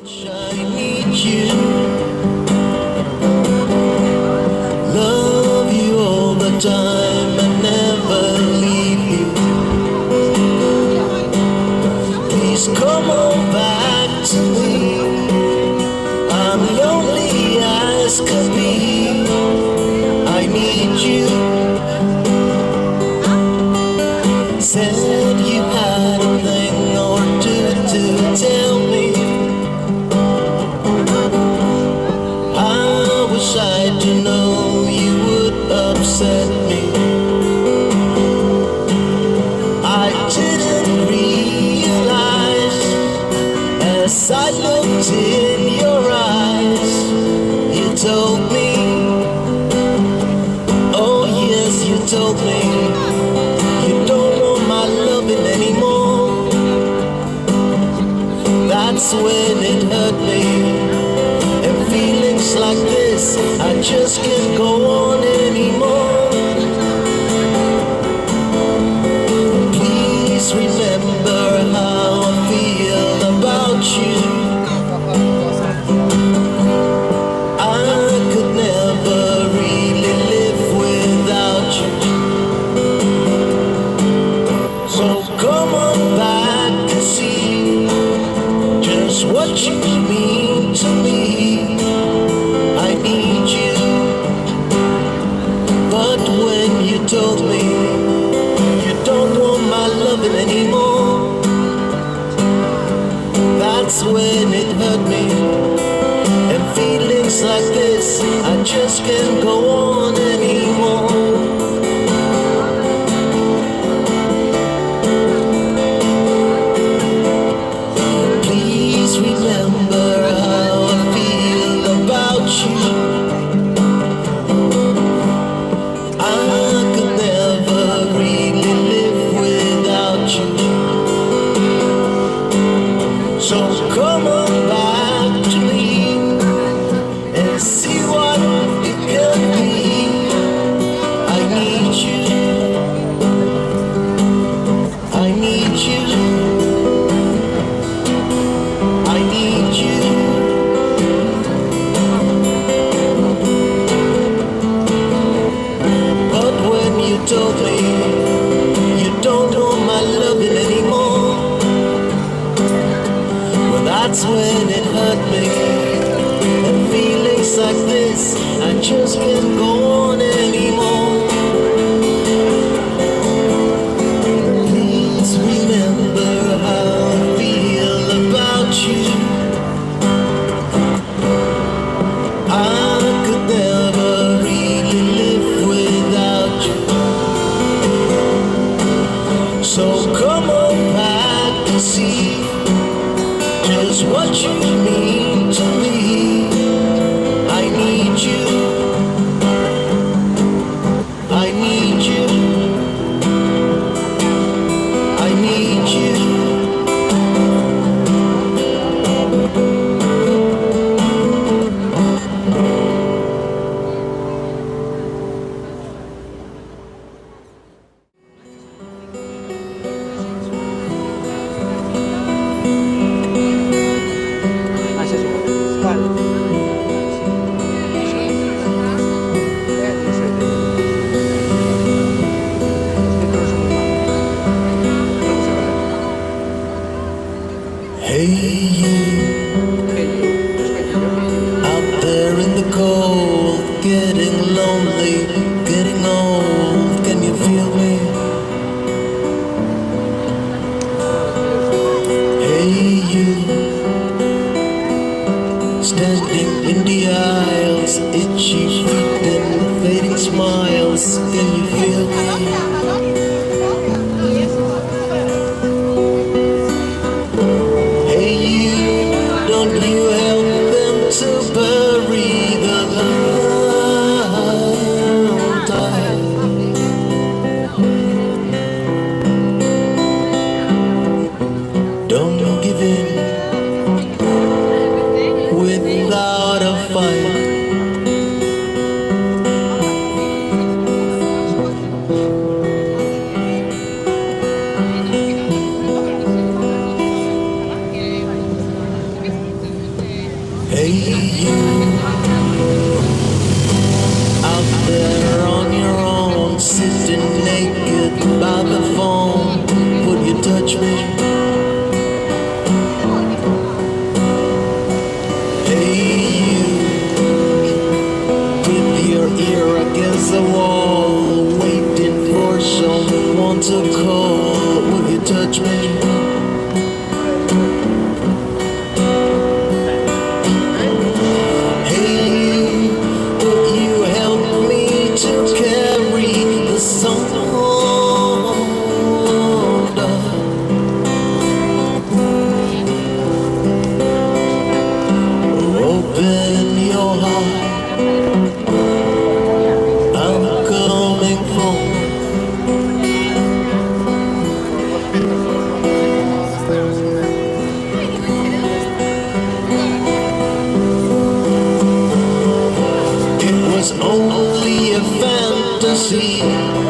I need you, love you all the time and never leave you. Please come on back to me. I'm lonely as can be. I need you. Said you had a thing or two to tell me. I wish I to know you would upset me. I didn't realize as I looked in your eyes. You told me, oh yes, you told me you don't want my loving anymore. That's when it hurt me. And feelings like this, I just can't go on anymore. Please remember how I feel about you. I could never really live without you. So come on back and see just what you mean to me. I need you. But when you told me you don't want my loving anymore, that's when it hurt me. And feelings like this, I just can't go on anymore. Please remember how I feel about you. I could never really live without you. So come on back to me and see what it could be. I need you. I need you. I need you. But when you told me you don't want my loving anymore, well, that's when it hurt me. And feelings like this, I just can't go on anymore. Please remember how I feel about you. I could never really live without you. So come on back and see just what you mean to me. I need you. I need you. I need you. Hey you, out there in the cold, getting lonely, getting old, can you feel me? Hey you, standing in the aisles, itchy feet and fading smiles, can you feel me? Don't you help them to bury the love. Don't give in without a fight. Hey, you out there on your own, sitting naked by the phone. Would you touch me? Hey, you with your ear against the wall, waiting for someone to call. Would you touch me? Open your heart, I'm coming home. It was only a fantasy.